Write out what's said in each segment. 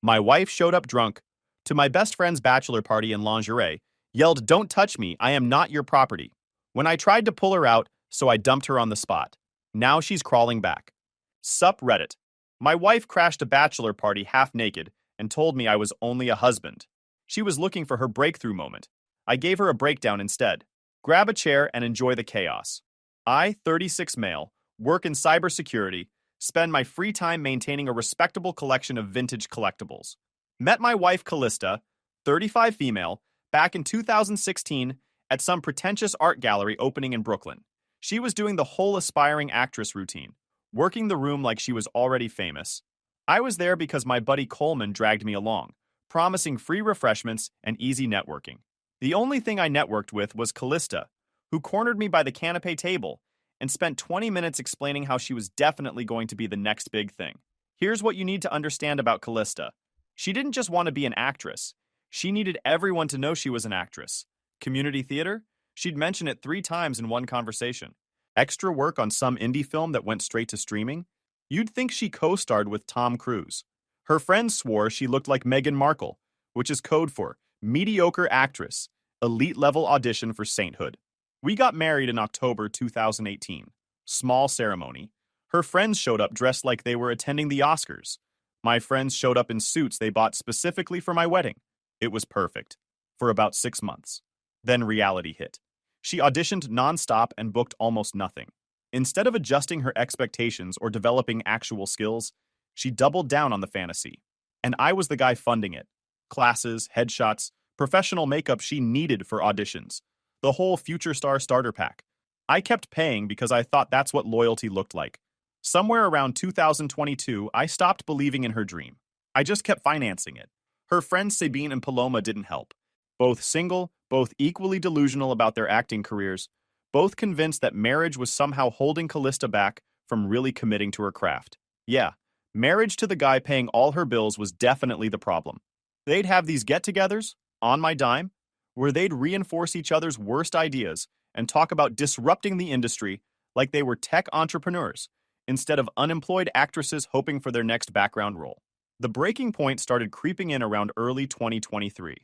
My wife showed up drunk to my best friend's bachelor party in lingerie, yelled, "Don't touch me, I am not your property." When I tried to pull her out, so I dumped her on the spot. Now she's crawling back. Sup Reddit. My wife crashed a bachelor party half naked and told me I was only a husband. She was looking for her breakthrough moment. I gave her a breakdown instead. Grab a chair and enjoy the chaos. I, 36 male, work in cybersecurity, spend my free time maintaining a respectable collection of vintage collectibles. Met my wife Callista, 35 female, back in 2016 at some pretentious art gallery opening in Brooklyn. She was doing the whole aspiring actress routine, working the room like she was already famous. I was there because my buddy Coleman dragged me along, promising free refreshments and easy networking. The only thing I networked with was Callista, who cornered me by the canapé table and spent 20 minutes explaining how she was definitely going to be the next big thing. Here's what you need to understand about Callista. She didn't just want to be an actress. She needed everyone to know she was an actress. Community theater? She'd mention it 3 times in one conversation. Extra work on some indie film that went straight to streaming? You'd think she co-starred with Tom Cruise. Her friends swore she looked like Meghan Markle, which is code for mediocre actress, elite-level audition for sainthood. We got married in October 2018. Small ceremony. Her friends showed up dressed like they were attending the Oscars. My friends showed up in suits they bought specifically for my wedding. It was perfect. For about 6 months. Then reality hit. She auditioned nonstop and booked almost nothing. Instead of adjusting her expectations or developing actual skills, she doubled down on the fantasy. And I was the guy funding it. Classes, headshots, professional makeup she needed for auditions. The whole future star starter pack. I kept paying because I thought that's what loyalty looked like. Somewhere around 2022, I stopped believing in her dream. I just kept financing it. Her friends Sabine and Paloma didn't help. Both single, both equally delusional about their acting careers, both convinced that marriage was somehow holding Callista back from really committing to her craft. Yeah, marriage to the guy paying all her bills was definitely the problem. They'd have these get-togethers, on my dime, where they'd reinforce each other's worst ideas and talk about disrupting the industry like they were tech entrepreneurs, instead of unemployed actresses hoping for their next background role. The breaking point started creeping in around early 2023.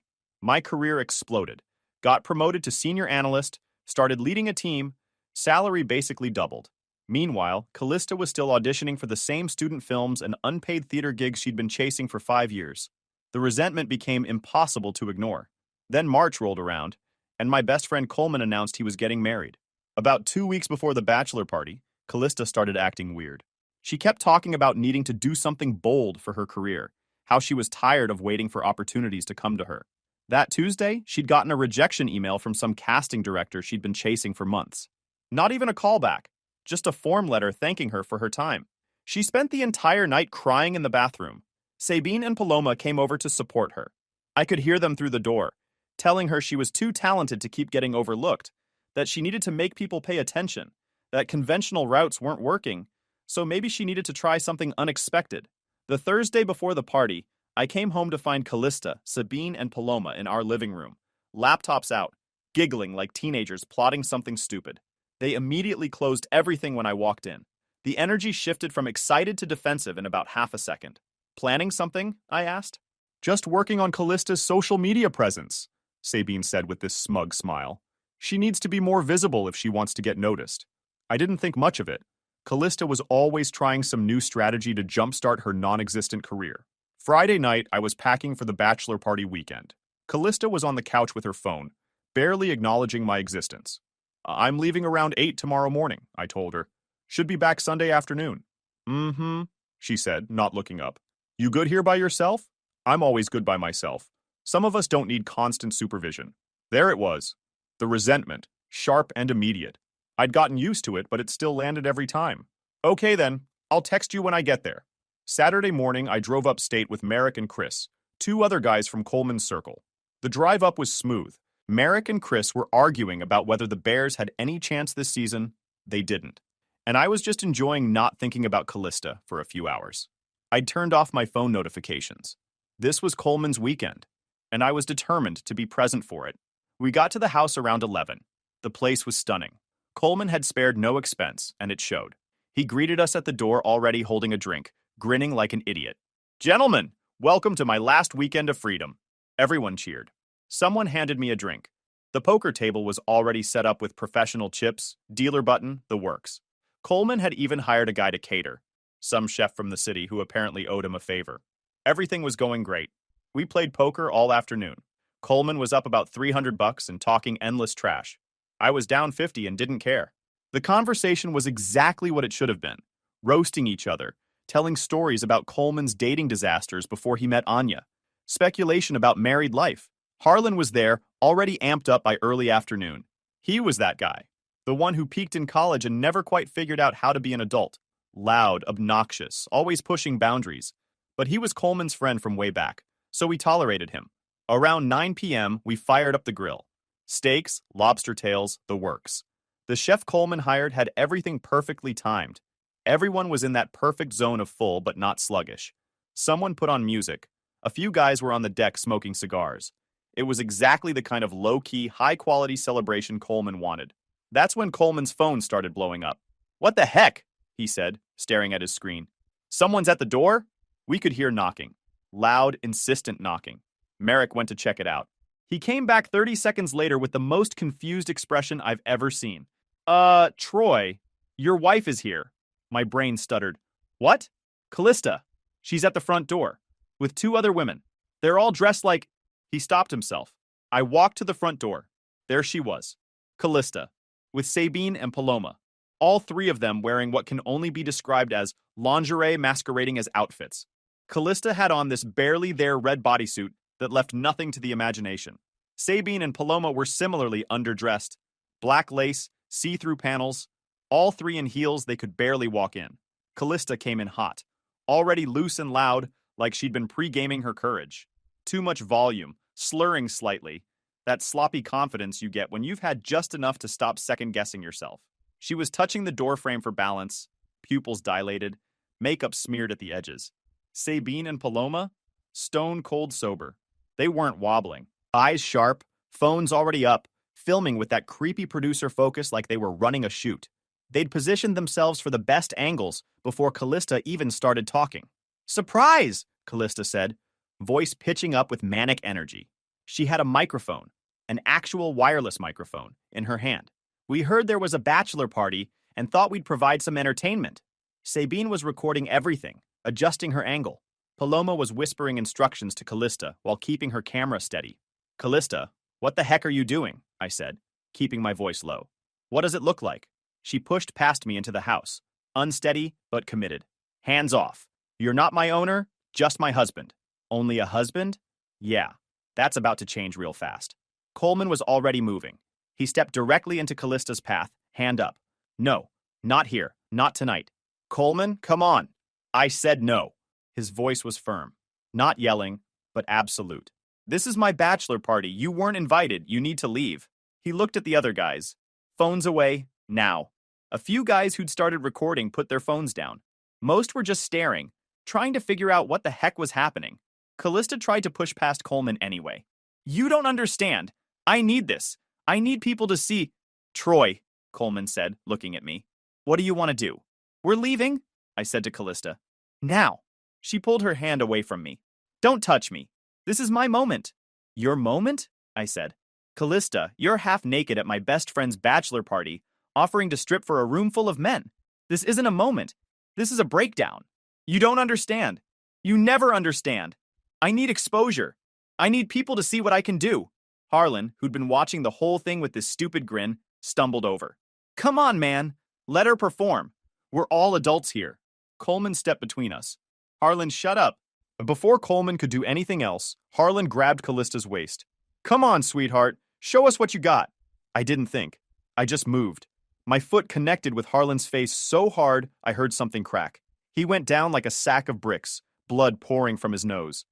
My career exploded, got promoted to senior analyst, started leading a team, salary basically doubled. Meanwhile, Callista was still auditioning for the same student films and unpaid theater gigs she'd been chasing for 5 years. The resentment became impossible to ignore. Then March rolled around, and my best friend Coleman announced he was getting married. About 2 weeks before the bachelor party, Callista started acting weird. She kept talking about needing to do something bold for her career, how she was tired of waiting for opportunities to come to her. That Tuesday, she'd gotten a rejection email from some casting director she'd been chasing for months. Not even a callback, just a form letter thanking her for her time. She spent the entire night crying in the bathroom. Sabine and Paloma came over to support her. I could hear them through the door, telling her she was too talented to keep getting overlooked, that she needed to make people pay attention, that conventional routes weren't working, so maybe she needed to try something unexpected. The Thursday before the party, I came home to find Callista, Sabine, and Paloma in our living room, laptops out, giggling like teenagers plotting something stupid. They immediately closed everything when I walked in. The energy shifted from excited to defensive in about half a second. Planning something? I asked. Just working on Callista's social media presence, Sabine said with this smug smile. She needs to be more visible if she wants to get noticed. I didn't think much of it. Callista was always trying some new strategy to jumpstart her non-existent career. Friday night, I was packing for the bachelor party weekend. Callista was on the couch with her phone, barely acknowledging my existence. I'm leaving around 8 tomorrow morning, I told her. Should be back Sunday afternoon. Mm-hmm, she said, not looking up. You good here by yourself? I'm always good by myself. Some of us don't need constant supervision. There it was. The resentment, sharp and immediate. I'd gotten used to it, but it still landed every time. Okay then, I'll text you when I get there. Saturday morning, I drove upstate with Merrick and Chris, 2 other guys from Coleman's circle. The drive up was smooth. Merrick and Chris were arguing about whether the Bears had any chance this season. They didn't. And I was just enjoying not thinking about Callista for a few hours. I'd turned off my phone notifications. This was Coleman's weekend, and I was determined to be present for it. We got to the house around 11. The place was stunning. Coleman had spared no expense, and it showed. He greeted us at the door already holding a drink, grinning like an idiot. Gentlemen, Welcome to my last weekend of freedom. Everyone cheered. Someone handed me a drink. The poker table was already set up with professional chips, dealer button, the works. Coleman had even hired a guy to cater, some chef from the city who apparently owed him a favor. Everything was going great. We played poker all afternoon. Coleman was up about $300 and talking endless trash. I was down 50 and didn't care. The conversation was exactly what it should have been, roasting each other, telling stories about Coleman's dating disasters before he met Anya, speculation about married life. Harlan was there, already amped up by early afternoon. He was that guy, the one who peaked in college and never quite figured out how to be an adult. Loud, obnoxious, always pushing boundaries. But he was Coleman's friend from way back, so we tolerated him. Around 9 p.m., we fired up the grill. Steaks, lobster tails, the works. The chef Coleman hired had everything perfectly timed. Everyone was in that perfect zone of full but not sluggish. Someone put on music. A few guys were on the deck smoking cigars. It was exactly the kind of low-key, high-quality celebration Coleman wanted. That's when Coleman's phone started blowing up. "What the heck?" he said, staring at his screen. "Someone's at the door?" We could hear knocking. Loud, insistent knocking. Merrick went to check it out. He came back 30 seconds later with the most confused expression I've ever seen. Troy, your wife is here." My brain stuttered. "What?" "Callista. She's at the front door. With 2 other women. They're all dressed like—" He stopped himself. I walked to the front door. There she was. Callista. With Sabine and Paloma. All 3 of them wearing what can only be described as lingerie masquerading as outfits. Callista had on this barely there red bodysuit that left nothing to the imagination. Sabine and Paloma were similarly underdressed. Black lace, see-through panels, all 3 in heels they could barely walk in. Callista came in hot, already loose and loud, like she'd been pre-gaming her courage. Too much volume, slurring slightly, that sloppy confidence you get when you've had just enough to stop second-guessing yourself. She was touching the doorframe for balance, pupils dilated, makeup smeared at the edges. Sabine and Paloma? Stone-cold sober. They weren't wobbling. Eyes sharp, phones already up, filming with that creepy producer focus like they were running a shoot. They'd positioned themselves for the best angles before Callista even started talking. "Surprise!" Callista said, voice pitching up with manic energy. She had a microphone, an actual wireless microphone, in her hand. "We heard there was a bachelor party and thought we'd provide some entertainment." Sabine was recording everything, adjusting her angle. Paloma was whispering instructions to Callista while keeping her camera steady. "Callista, what the heck are you doing?" I said, keeping my voice low. "What does it look like?" She pushed past me into the house, unsteady but committed. "Hands off. You're not my owner, just my husband." "Only a husband?" "Yeah, that's about to change real fast." Coleman was already moving. He stepped directly into Callista's path, hand up. "No, not here, not tonight." "Coleman, come on." I said no. His voice was firm. Not yelling, but absolute. "This is my bachelor party. You weren't invited. You need to leave." He looked at the other guys. Phones away, now. A few guys who'd started recording put their phones down. Most were just staring, trying to figure out what the heck was happening. Callista tried to push past Coleman anyway. "You don't understand. I need this. I need people to see." "Troy," Coleman said, looking at me. "What do you want to do?" "We're leaving," I said to Callista. "Now." She pulled her hand away from me. "Don't touch me. This is my moment." "Your moment?" I said. "Callista, you're half naked at my best friend's bachelor party, offering to strip for a room full of men. This isn't a moment. This is a breakdown. You don't understand. You never understand. I need exposure. I need people to see what I can do." Harlan, who'd been watching the whole thing with this stupid grin, stumbled over. "Come on, man. Let her perform. We're all adults here." Coleman stepped between us. "Harlan, shut up." Before Coleman could do anything else, Harlan grabbed Callista's waist. "Come on, sweetheart. Show us what you got." I didn't think. I just moved. My foot connected with Harlan's face so hard I heard something crack. He went down like a sack of bricks, blood pouring from his nose.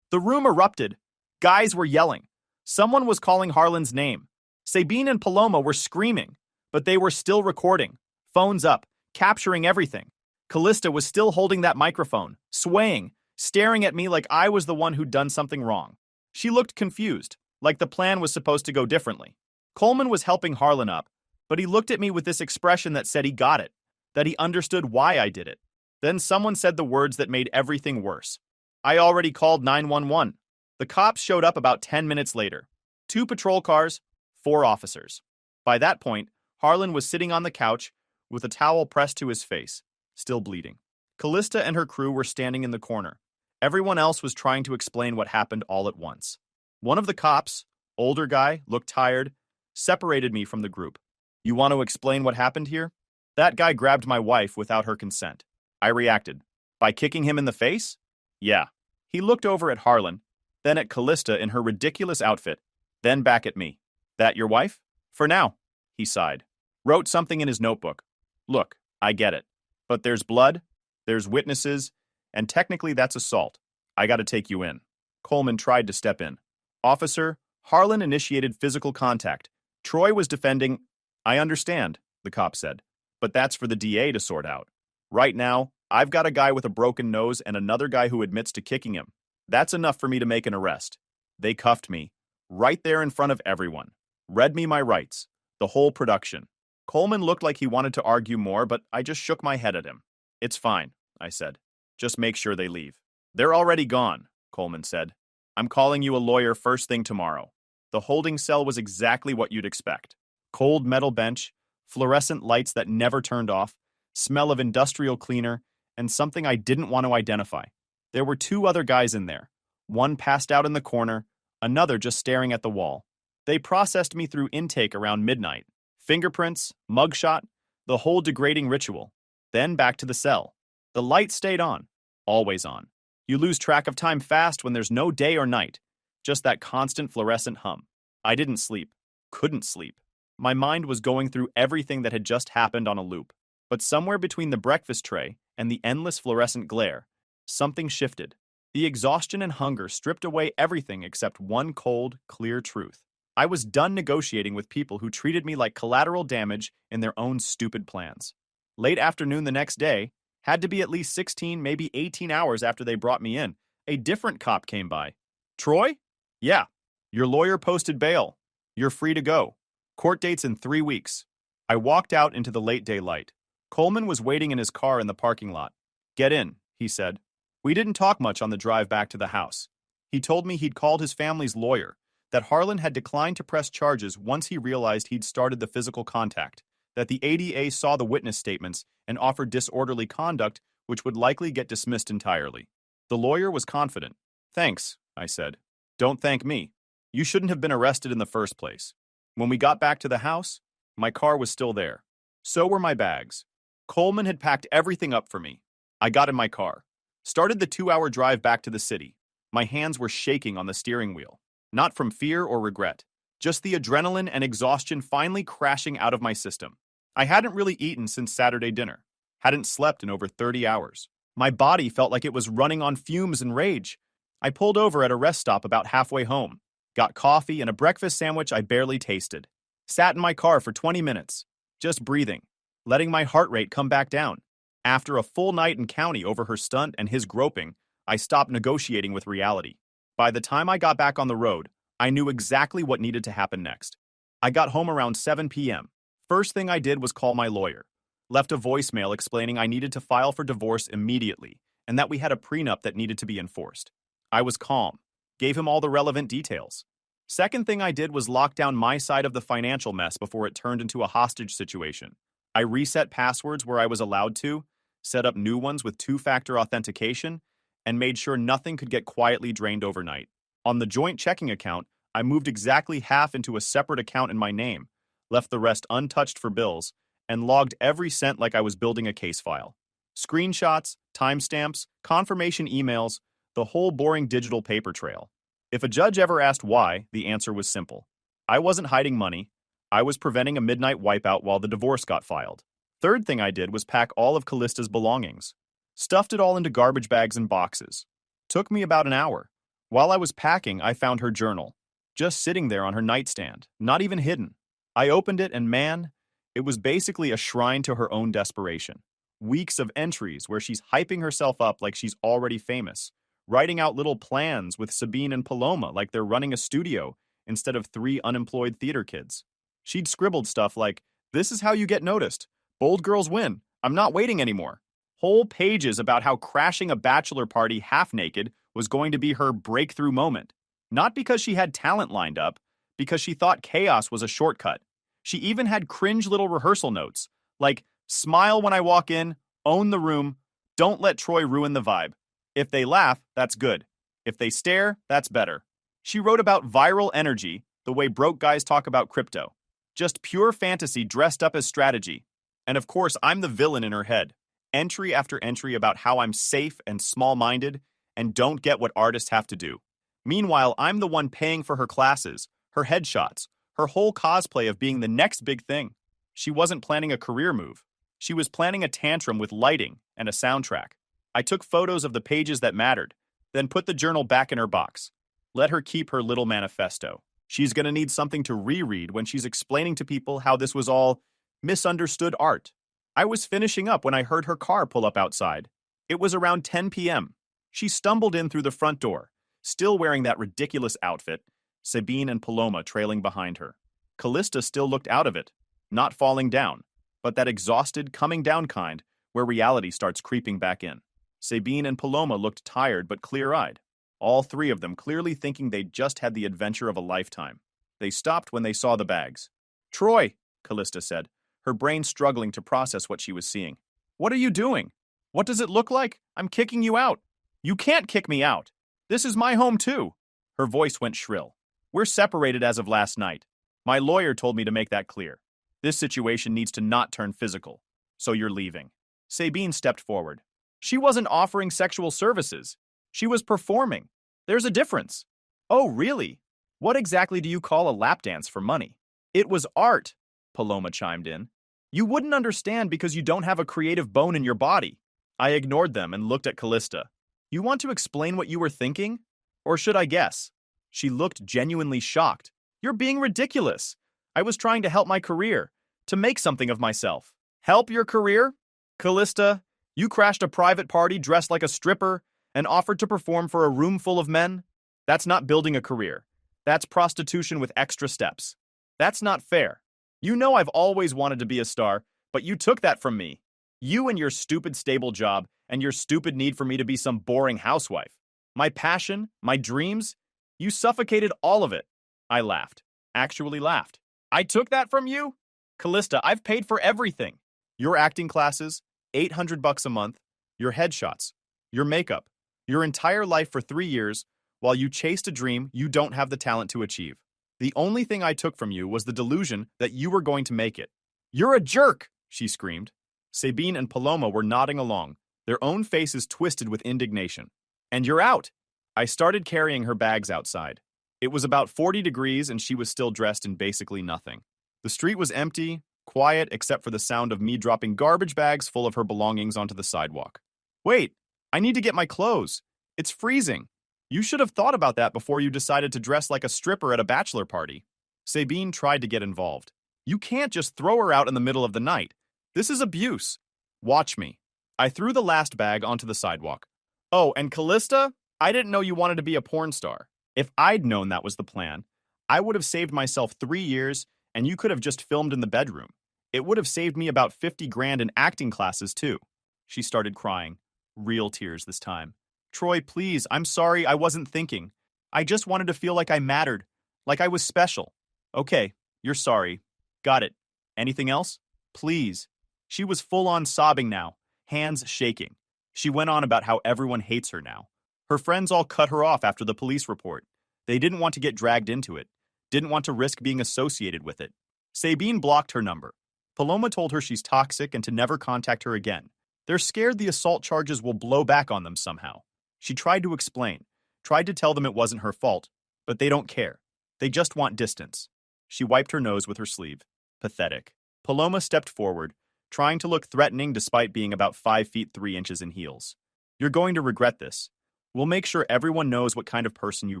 The room erupted. Guys were yelling. Someone was calling Harlan's name. Sabine and Paloma were screaming, but they were still recording, phones up, capturing everything. Callista was still holding that microphone, swaying, staring at me like I was the one who'd done something wrong. She looked confused, like the plan was supposed to go differently. Coleman was helping Harlan up, but he looked at me with this expression that said he got it, that he understood why I did it. Then someone said the words that made everything worse. I already called 911. The cops showed up about 10 minutes later. 2 patrol cars, 4 officers. By that point, Harlan was sitting on the couch with a towel pressed to his face, still bleeding. Callista and her crew were standing in the corner. Everyone else was trying to explain what happened all at once. One of the cops, older guy, looked tired, separated me from the group. You want to explain what happened here? That guy grabbed my wife without her consent. I reacted. By kicking him in the face? Yeah. He looked over at Harlan, then at Callista in her ridiculous outfit, then back at me. That your wife? For now, he sighed. Wrote something in his notebook. Look, I get it. But there's blood, there's witnesses, and technically that's assault. I gotta take you in. Coleman tried to step in. Officer, Harlan initiated physical contact. Troy was defending. I understand, the cop said. But that's for the DA to sort out. Right now, I've got a guy with a broken nose and another guy who admits to kicking him. That's enough for me to make an arrest. They cuffed me, right there in front of everyone. Read me my rights. The whole production. Coleman looked like he wanted to argue more, but I just shook my head at him. It's fine, I said. Just make sure they leave. They're already gone, Coleman said. I'm calling you a lawyer first thing tomorrow. The holding cell was exactly what you'd expect. Cold metal bench, fluorescent lights that never turned off, smell of industrial cleaner, and something I didn't want to identify. There were 2 other guys in there. One passed out in the corner, another just staring at the wall. They processed me through intake around midnight. Fingerprints, mugshot, the whole degrading ritual. Then back to the cell. The light stayed on, always on. You lose track of time fast when there's no day or night, just that constant fluorescent hum. I didn't sleep, couldn't sleep. My mind was going through everything that had just happened on a loop. But somewhere between the breakfast tray and the endless fluorescent glare, something shifted. The exhaustion and hunger stripped away everything except one cold, clear truth. I was done negotiating with people who treated me like collateral damage in their own stupid plans. Late afternoon the next day, had to be at least 16, maybe 18 hours after they brought me in, a different cop came by. Troy? Yeah. Your lawyer posted bail. You're free to go. Court date's in 3 weeks. I walked out into the late daylight. Coleman was waiting in his car in the parking lot. Get in, he said. We didn't talk much on the drive back to the house. He told me he'd called his family's lawyer, that Harlan had declined to press charges once he realized he'd started the physical contact, that the ADA saw the witness statements and offered disorderly conduct, which would likely get dismissed entirely. The lawyer was confident. Thanks, I said. Don't thank me. You shouldn't have been arrested in the first place. When we got back to the house, my car was still there. So were my bags. Coleman had packed everything up for me. I got in my car. Started the 2-hour drive back to the city. My hands were shaking on the steering wheel. Not from fear or regret. Just the adrenaline and exhaustion finally crashing out of my system. I hadn't really eaten since Saturday dinner. Hadn't slept in over 30 hours. My body felt like it was running on fumes and rage. I pulled over at a rest stop about halfway home. Got coffee and a breakfast sandwich I barely tasted. Sat in my car for 20 minutes. Just breathing. Letting my heart rate come back down. After a full night in county over her stunt and his groping, I stopped negotiating with reality. By the time I got back on the road, I knew exactly what needed to happen next. I got home around 7 p.m. First thing I did was call my lawyer. Left a voicemail explaining I needed to file for divorce immediately and that we had a prenup that needed to be enforced. I was calm. Gave him all the relevant details. Second thing I did was lock down my side of the financial mess before it turned into a hostage situation. I reset passwords where I was allowed to, set up new ones with 2-factor authentication, and made sure nothing could get quietly drained overnight. On the joint checking account, I moved exactly half into a separate account in my name, left the rest untouched for bills, and logged every cent like I was building a case file. Screenshots, timestamps, confirmation emails, the whole boring digital paper trail. If a judge ever asked why, the answer was simple. I wasn't hiding money. I was preventing a midnight wipeout while the divorce got filed. Third thing I did was pack all of Callista's belongings. Stuffed it all into garbage bags and boxes. Took me about an hour. While I was packing, I found her journal. Just sitting there on her nightstand, not even hidden. I opened it and man, it was basically a shrine to her own desperation. Weeks of entries where she's hyping herself up like she's already famous. Writing out little plans with Sabine and Paloma like they're running a studio instead of 3 unemployed theater kids. She'd scribbled stuff like, "This is how you get noticed. Bold girls win. I'm not waiting anymore." Whole pages about how crashing a bachelor party half-naked was going to be her breakthrough moment. Not because she had talent lined up, because she thought chaos was a shortcut. She even had cringe little rehearsal notes, like, smile when I walk in, own the room, don't let Troy ruin the vibe. If they laugh, that's good. If they stare, that's better. She wrote about viral energy, the way broke guys talk about crypto. Just pure fantasy dressed up as strategy. And of course, I'm the villain in her head. Entry after entry about how I'm safe and small-minded and don't get what artists have to do. Meanwhile, I'm the one paying for her classes, her headshots, her whole cosplay of being the next big thing. She wasn't planning a career move. She was planning a tantrum with lighting and a soundtrack. I took photos of the pages that mattered, then put the journal back in her box. Let her keep her little manifesto. She's gonna need something to reread when she's explaining to people how this was all misunderstood art. I was finishing up when I heard her car pull up outside. It was around 10 p.m. She stumbled in through the front door, still wearing that ridiculous outfit, Sabine and Paloma trailing behind her. Callista still looked out of it, not falling down, but that exhausted, coming down kind where reality starts creeping back in. Sabine and Paloma looked tired but clear-eyed, all three of them clearly thinking they'd just had the adventure of a lifetime. They stopped when they saw the bags. "Troy," Callista said, her brain struggling to process what she was seeing. "What are you doing? What does it look like? I'm kicking you out." "You can't kick me out. This is my home too." Her voice went shrill. "We're separated as of last night. My lawyer told me to make that clear. This situation needs to not turn physical. So you're leaving." Sabine stepped forward. "She wasn't offering sexual services. She was performing. There's a difference." "Oh, really? What exactly do you call a lap dance for money?" "It was art," Paloma chimed in. "You wouldn't understand because you don't have a creative bone in your body." I ignored them and looked at Callista. "You want to explain what you were thinking? Or should I guess?" She looked genuinely shocked. "You're being ridiculous. I was trying to help my career, to make something of myself." "Help your career? Callista, you crashed a private party dressed like a stripper and offered to perform for a room full of men? That's not building a career. That's prostitution with extra steps. That's not fair. You know I've always wanted to be a star, but you took that from me. You and your stupid stable job and your stupid need for me to be some boring housewife. My passion, my dreams, you suffocated all of it." I laughed. Actually laughed. "I took that from you? Callista, I've paid for everything. Your acting classes, $800 a month, your headshots, your makeup, your entire life for 3 years, while you chased a dream you don't have the talent to achieve. The only thing I took from you was the delusion that you were going to make it." "You're a jerk!" she screamed. Sabine and Paloma were nodding along, their own faces twisted with indignation. "And you're out." I started carrying her bags outside. It was about 40 degrees and she was still dressed in basically nothing. The street was empty, quiet except for the sound of me dropping garbage bags full of her belongings onto the sidewalk. "Wait, I need to get my clothes. It's freezing. You should have thought about that before you decided to dress like a stripper at a bachelor party." Sabine tried to get involved. "You can't just throw her out in the middle of the night. This is abuse. Watch me." I threw the last bag onto the sidewalk. "Oh, and Callista, I didn't know you wanted to be a porn star. If I'd known that was the plan, I would have saved myself 3 years and you could have just filmed in the bedroom. It would have saved me about 50 grand in acting classes too." She started crying. Real tears this time. "Troy, please, I'm sorry, I wasn't thinking. I just wanted to feel like I mattered, like I was special." "Okay, you're sorry. Got it. Anything else? Please." She was full-on sobbing now, hands shaking. She went on about how everyone hates her now. Her friends all cut her off after the police report. They didn't want to get dragged into it, didn't want to risk being associated with it. Sabine blocked her number. Paloma told her she's toxic and to never contact her again. They're scared the assault charges will blow back on them somehow. She tried to explain, tried to tell them it wasn't her fault, but they don't care. They just want distance. She wiped her nose with her sleeve. Pathetic. Paloma stepped forward, trying to look threatening despite being about 5 feet 3 inches in heels. "You're going to regret this. We'll make sure everyone knows what kind of person you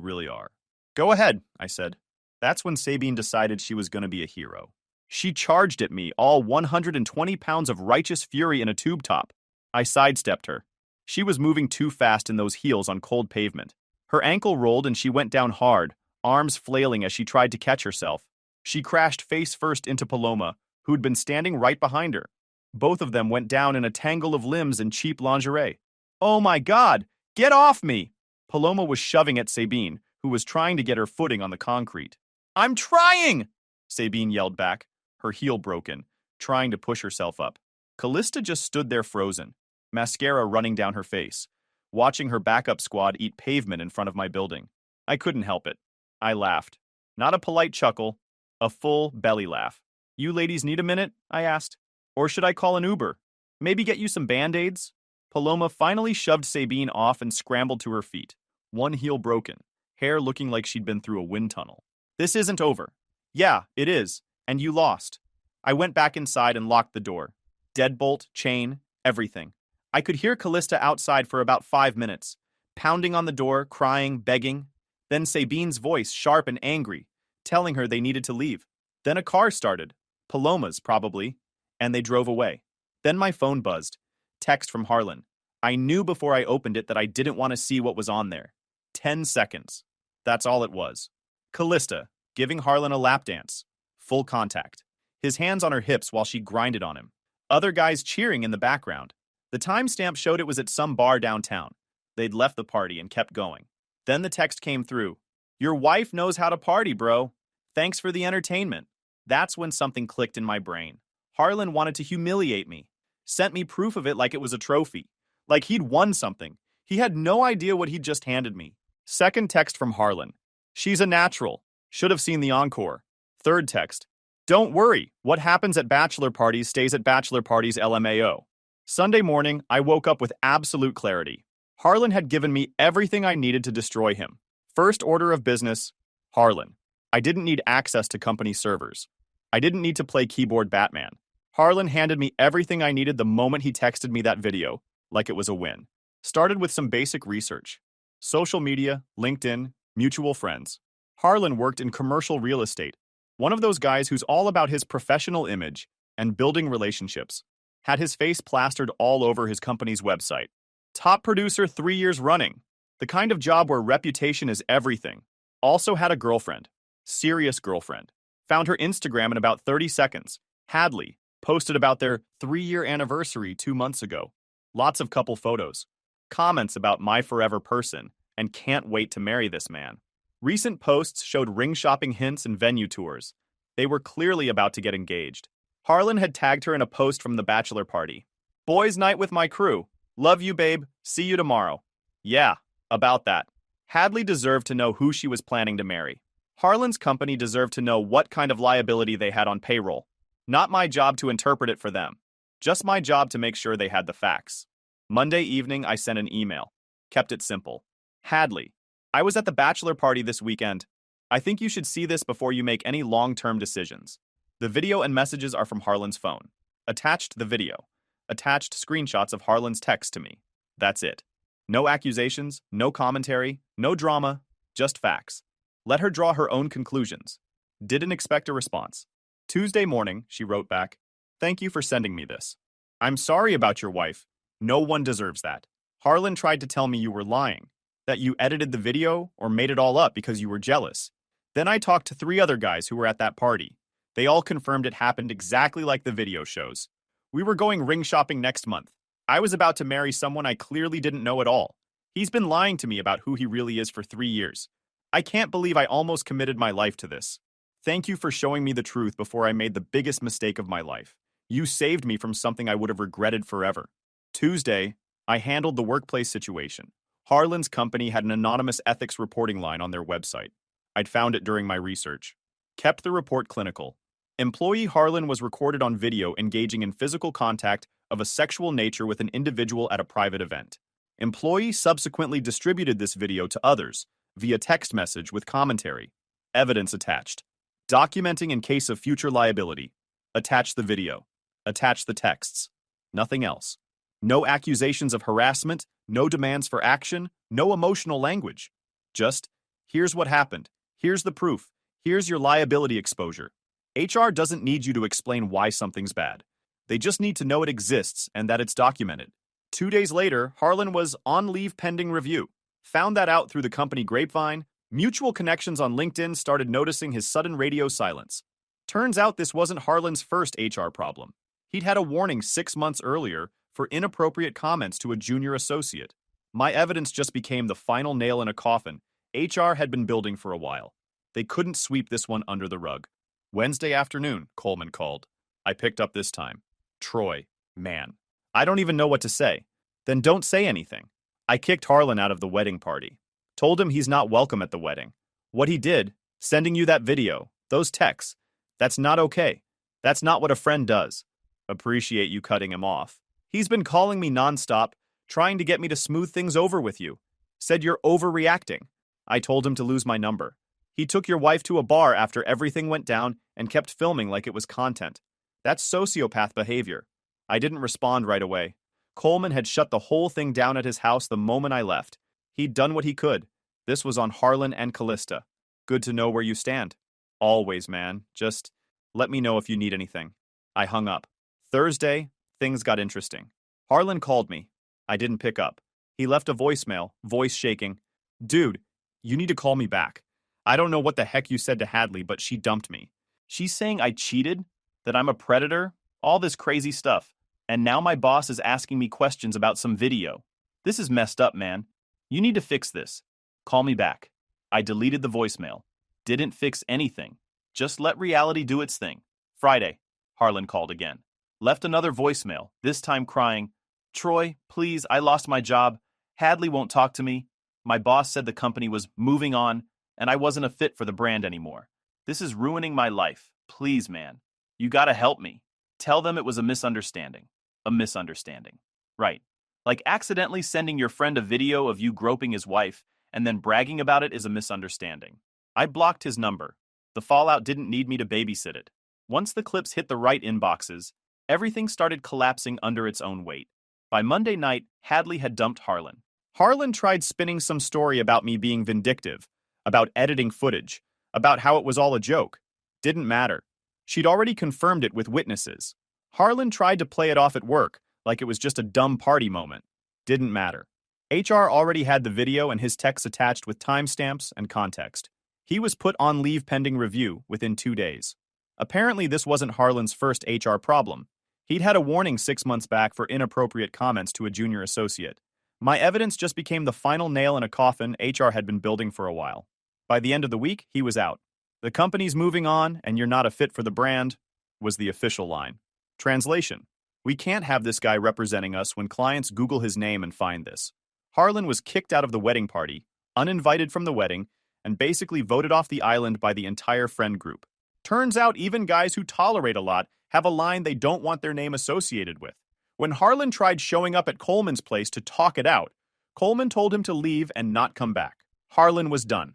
really are." "Go ahead," I said. That's when Sabine decided she was going to be a hero. She charged at me, all 120 pounds of righteous fury in a tube top. I sidestepped her. She was moving too fast in those heels on cold pavement. Her ankle rolled and she went down hard, arms flailing as she tried to catch herself. She crashed face first into Paloma, who'd been standing right behind her. Both of them went down in a tangle of limbs and cheap lingerie. "Oh my God! Get off me!" Paloma was shoving at Sabine, who was trying to get her footing on the concrete. "I'm trying!" Sabine yelled back, her heel broken, trying to push herself up. Callista just stood there frozen, mascara running down her face, watching her backup squad eat pavement in front of my building. I couldn't help it. I laughed. Not a polite chuckle, a full belly laugh. "You ladies need a minute?" I asked. "Or should I call an Uber? Maybe get you some Band-Aids?" Paloma finally shoved Sabine off and scrambled to her feet, one heel broken, hair looking like she'd been through a wind tunnel. "This isn't over." "Yeah, it is, and you lost." I went back inside and locked the door. Deadbolt, chain, everything. I could hear Callista outside for about 5 minutes, pounding on the door, crying, begging. Then Sabine's voice, sharp and angry, telling her they needed to leave. Then a car started, Paloma's probably, and they drove away. Then my phone buzzed. Text from Harlan. I knew before I opened it that I didn't want to see what was on there. 10 seconds. That's all it was. Callista, giving Harlan a lap dance. Full contact. His hands on her hips while she grinded on him. Other guys cheering in the background. The timestamp showed it was at some bar downtown. They'd left the party and kept going. Then the text came through. "Your wife knows how to party, bro. Thanks for the entertainment." That's when something clicked in my brain. Harlan wanted to humiliate me. Sent me proof of it like it was a trophy. Like he'd won something. He had no idea what he'd just handed me. Second text from Harlan. "She's a natural. Should have seen the encore." Third text. "Don't worry. What happens at bachelor parties stays at bachelor parties LMAO." Sunday morning, I woke up with absolute clarity. Harlan had given me everything I needed to destroy him. First order of business, Harlan. I didn't need access to company servers. I didn't need to play keyboard Batman. Harlan handed me everything I needed the moment he texted me that video, like it was a win. Started with some basic research. Social media, LinkedIn, mutual friends. Harlan worked in commercial real estate. One of those guys who's all about his professional image and building relationships. Had his face plastered all over his company's website. Top producer 3 years running. The kind of job where reputation is everything. Also had a girlfriend. Serious girlfriend. Found her Instagram in about 30 seconds. Hadley. Posted about their 3-year anniversary 2 months ago. Lots of couple photos. Comments about my forever person and can't wait to marry this man. Recent posts showed ring shopping hints and venue tours. They were clearly about to get engaged. Harlan had tagged her in a post from the bachelor party. "Boys' night with my crew. Love you, babe. See you tomorrow." Yeah, about that. Hadley deserved to know who she was planning to marry. Harlan's company deserved to know what kind of liability they had on payroll. Not my job to interpret it for them. Just my job to make sure they had the facts. Monday evening, I sent an email. Kept it simple. "Hadley, I was at the bachelor party this weekend. I think you should see this before you make any long-term decisions." The video and messages are from Harlan's phone. Attached the video. Attached screenshots of Harlan's text to me. That's it. No accusations, no commentary, no drama, just facts. Let her draw her own conclusions. Didn't expect a response. Tuesday morning, she wrote back, "Thank you for sending me this. I'm sorry about your wife. No one deserves that. Harlan tried to tell me you were lying, that you edited the video or made it all up because you were jealous. Then I talked to 3 other guys who were at that party. They all confirmed it happened exactly like the video shows. We were going ring shopping next month. I was about to marry someone I clearly didn't know at all. He's been lying to me about who he really is for 3 years. I can't believe I almost committed my life to this. Thank you for showing me the truth before I made the biggest mistake of my life. You saved me from something I would have regretted forever." Tuesday, I handled the workplace situation. Harlan's company had an anonymous ethics reporting line on their website. I'd found it during my research. Kept the report clinical. Employee Harlan was recorded on video engaging in physical contact of a sexual nature with an individual at a private event. Employee subsequently distributed this video to others via text message with commentary. Evidence attached. Documenting in case of future liability. Attach the video. Attach the texts. Nothing else. No accusations of harassment, no demands for action, no emotional language. Just, here's what happened. Here's the proof. Here's your liability exposure. HR doesn't need you to explain why something's bad. They just need to know it exists and that it's documented. 2 days later, Harlan was on leave pending review. Found that out through the company grapevine. Mutual connections on LinkedIn started noticing his sudden radio silence. Turns out this wasn't Harlan's first HR problem. He'd had a warning 6 months earlier for inappropriate comments to a junior associate. My evidence just became the final nail in a coffin HR had been building for a while. They couldn't sweep this one under the rug. Wednesday afternoon, Coleman called. I picked up this time. Troy, man. I don't even know what to say. Then don't say anything. I kicked Harlan out of the wedding party. Told him he's not welcome at the wedding. What he did, sending you that video, those texts, that's not okay. That's not what a friend does. Appreciate you cutting him off. He's been calling me nonstop, trying to get me to smooth things over with you. Said you're overreacting. I told him to lose my number. He took your wife to a bar after everything went down and kept filming like it was content. That's sociopath behavior. I didn't respond right away. Coleman had shut the whole thing down at his house the moment I left. He'd done what he could. This was on Harlan and Callista. Good to know where you stand. Always, man. Just let me know if you need anything. I hung up. Thursday, things got interesting. Harlan called me. I didn't pick up. He left a voicemail, voice shaking. Dude, you need to call me back. I don't know what the heck you said to Hadley, but she dumped me. She's saying I cheated, that I'm a predator, all this crazy stuff. And now my boss is asking me questions about some video. This is messed up, man. You need to fix this. Call me back. I deleted the voicemail. Didn't fix anything. Just let reality do its thing. Friday, Harlan called again. Left another voicemail, this time crying, Troy, please, I lost my job. Hadley won't talk to me. My boss said the company was moving on, and I wasn't a fit for the brand anymore. This is ruining my life. Please, man. You gotta help me. Tell them it was a misunderstanding. A misunderstanding. Right. Like accidentally sending your friend a video of you groping his wife and then bragging about it is a misunderstanding. I blocked his number. The fallout didn't need me to babysit it. Once the clips hit the right inboxes, everything started collapsing under its own weight. By Monday night, Hadley had dumped Harlan. Harlan tried spinning some story about me being vindictive, about editing footage, about how it was all a joke. Didn't matter. She'd already confirmed it with witnesses. Harlan tried to play it off at work, like it was just a dumb party moment. Didn't matter. HR already had the video and his texts attached with timestamps and context. He was put on leave pending review within 2 days. Apparently, this wasn't Harlan's first HR problem. He'd had a warning 6 months back for inappropriate comments to a junior associate. My evidence just became the final nail in a coffin HR had been building for a while. By the end of the week, he was out. The company's moving on, and you're not a fit for the brand, was the official line. Translation: we can't have this guy representing us when clients Google his name and find this. Harlan was kicked out of the wedding party, uninvited from the wedding, and basically voted off the island by the entire friend group. Turns out even guys who tolerate a lot have a line they don't want their name associated with. When Harlan tried showing up at Coleman's place to talk it out, Coleman told him to leave and not come back. Harlan was done.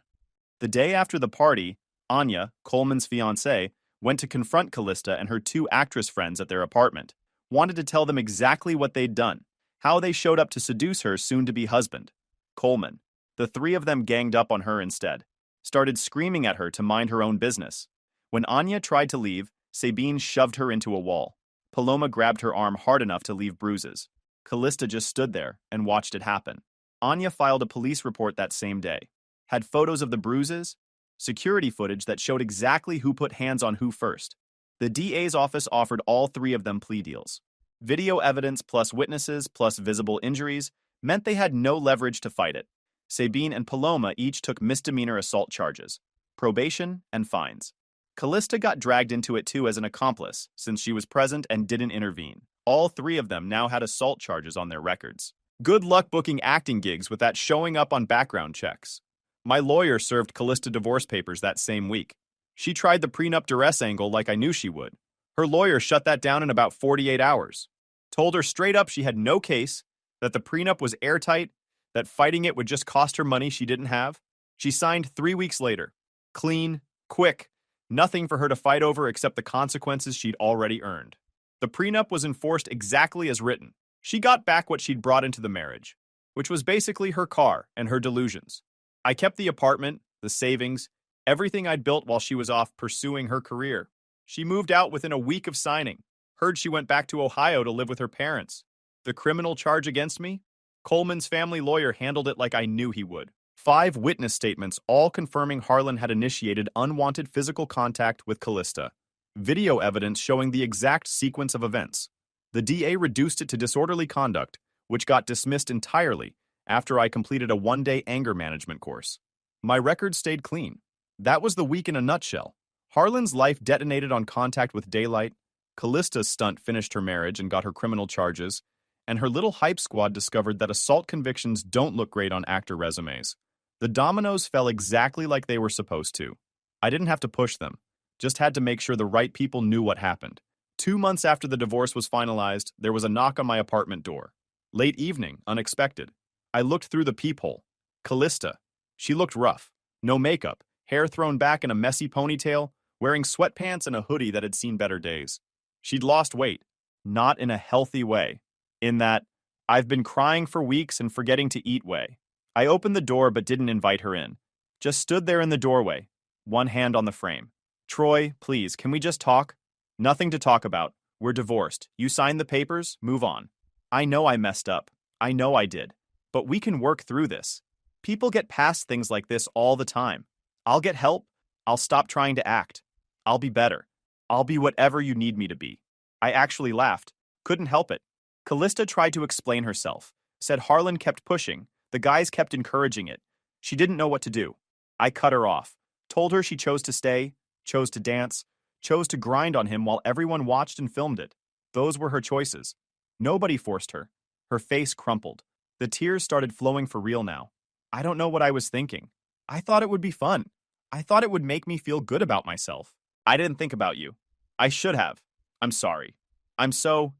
The day after the party, Anya, Coleman's fiancée, went to confront Callista and her 2 actress friends at their apartment. Wanted to tell them exactly what they'd done, how they showed up to seduce her soon-to-be husband, Coleman. The 3 of them ganged up on her instead, started screaming at her to mind her own business. When Anya tried to leave, Sabine shoved her into a wall. Paloma grabbed her arm hard enough to leave bruises. Callista just stood there and watched it happen. Anya filed a police report that same day. Had photos of the bruises, security footage that showed exactly who put hands on who first. The DA's office offered all 3 of them plea deals. Video evidence plus witnesses plus visible injuries meant they had no leverage to fight it. Sabine and Paloma each took misdemeanor assault charges, probation, and fines. Callista got dragged into it too as an accomplice, since she was present and didn't intervene. All 3 of them now had assault charges on their records. Good luck booking acting gigs with that showing up on background checks. My lawyer served Callista divorce papers that same week. She tried the prenup duress angle like I knew she would. Her lawyer shut that down in about 48 hours. Told her straight up she had no case, that the prenup was airtight, that fighting it would just cost her money she didn't have. She signed 3 weeks later. Clean, quick, nothing for her to fight over except the consequences she'd already earned. The prenup was enforced exactly as written. She got back what she'd brought into the marriage, which was basically her car and her delusions. I kept the apartment, the savings, everything I'd built while she was off pursuing her career. She moved out within a week of signing. Heard she went back to Ohio to live with her parents. The criminal charge against me? Coleman's family lawyer handled it like I knew he would. 5 witness statements, all confirming Harlan had initiated unwanted physical contact with Callista. Video evidence showing the exact sequence of events. The DA reduced it to disorderly conduct, which got dismissed entirely, after I completed a one-day anger management course. My record stayed clean. That was the week in a nutshell. Harlan's life detonated on contact with daylight, Callista's stunt finished her marriage and got her criminal charges, and her little hype squad discovered that assault convictions don't look great on actor resumes. The dominoes fell exactly like they were supposed to. I didn't have to push them, just had to make sure the right people knew what happened. 2 months after the divorce was finalized, there was a knock on my apartment door. Late evening, unexpected. I looked through the peephole. Callista. She looked rough. No makeup, hair thrown back in a messy ponytail, wearing sweatpants and a hoodie that had seen better days. She'd lost weight, not in a healthy way. In that, I've been crying for weeks and forgetting to eat way. I opened the door but didn't invite her in. Just stood there in the doorway, one hand on the frame. Troy, please, can we just talk? Nothing to talk about. We're divorced. You signed the papers, move on. I know I messed up. I know I did. But we can work through this. People get past things like this all the time. I'll get help. I'll stop trying to act. I'll be better. I'll be whatever you need me to be. I actually laughed. Couldn't help it. Callista tried to explain herself. Said Harlan kept pushing. The guys kept encouraging it. She didn't know what to do. I cut her off. Told her she chose to stay, chose to dance, chose to grind on him while everyone watched and filmed it. Those were her choices. Nobody forced her. Her face crumpled. The tears started flowing for real now. I don't know what I was thinking. I thought it would be fun. I thought it would make me feel good about myself. I didn't think about you. I should have. I'm sorry. I'm so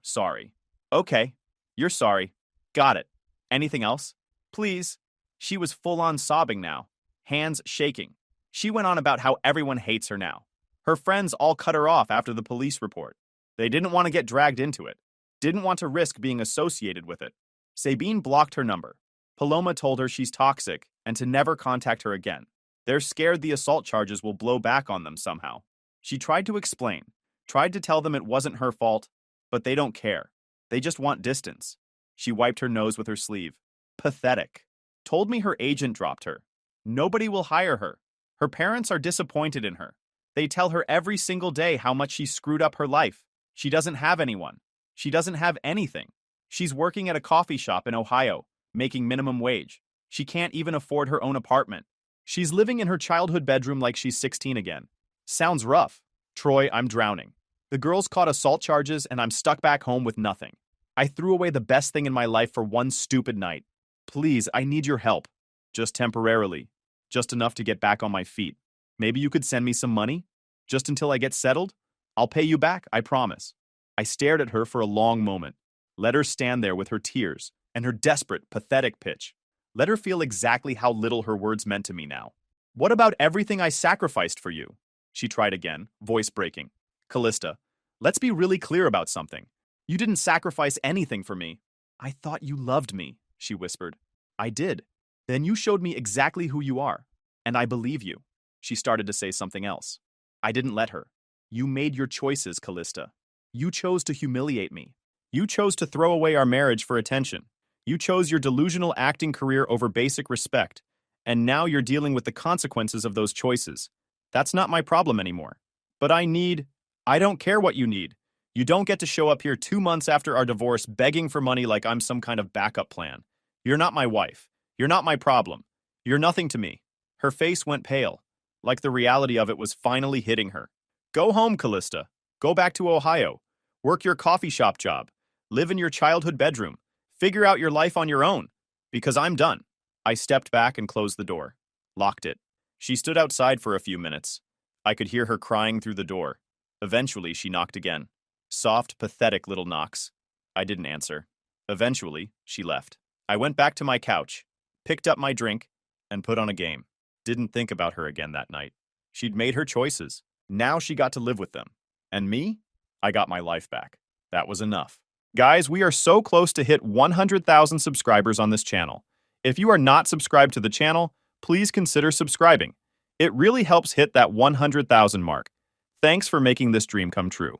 sorry. Okay, you're sorry. Got it. Anything else? Please. She was full-on sobbing now, hands shaking. She went on about how everyone hates her now. Her friends all cut her off after the police report. They didn't want to get dragged into it. Didn't want to risk being associated with it. Sabine blocked her number. Paloma told her she's toxic and to never contact her again. They're scared the assault charges will blow back on them somehow. She tried to explain, tried to tell them it wasn't her fault, but they don't care. They just want distance. She wiped her nose with her sleeve. Pathetic. Told me her agent dropped her. Nobody will hire her. Her parents are disappointed in her. They tell her every single day how much she screwed up her life. She doesn't have anyone. She doesn't have anything. She's working at a coffee shop in Ohio, making minimum wage. She can't even afford her own apartment. She's living in her childhood bedroom like she's 16 again. Sounds rough. Troy, I'm drowning. The girls caught assault charges and I'm stuck back home with nothing. I threw away the best thing in my life for one stupid night. Please, I need your help. Just temporarily. Just enough to get back on my feet. Maybe you could send me some money? Just until I get settled? I'll pay you back, I promise. I stared at her for a long moment. Let her stand there with her tears and her desperate, pathetic pitch. Let her feel exactly how little her words meant to me now. What about everything I sacrificed for you? She tried again, voice breaking. Callista, let's be really clear about something. You didn't sacrifice anything for me. I thought you loved me, she whispered. I did. Then you showed me exactly who you are. And I believe you. She started to say something else. I didn't let her. You made your choices, Callista. You chose to humiliate me. You chose to throw away our marriage for attention. You chose your delusional acting career over basic respect. And now you're dealing with the consequences of those choices. That's not my problem anymore. But I don't care what you need. You don't get to show up here 2 months after our divorce begging for money like I'm some kind of backup plan. You're not my wife. You're not my problem. You're nothing to me. Her face went pale, like the reality of it was finally hitting her. Go home, Callista. Go back to Ohio. Work your coffee shop job. Live in your childhood bedroom. Figure out your life on your own. Because I'm done. I stepped back and closed the door. Locked it. She stood outside for a few minutes. I could hear her crying through the door. Eventually, she knocked again. Soft, pathetic little knocks. I didn't answer. Eventually, she left. I went back to my couch, picked up my drink, and put on a game. Didn't think about her again that night. She'd made her choices. Now she got to live with them. And me? I got my life back. That was enough. Guys, we are so close to hit 100,000 subscribers on this channel. If you are not subscribed to the channel, please consider subscribing. It really helps hit that 100,000 mark. Thanks for making this dream come true.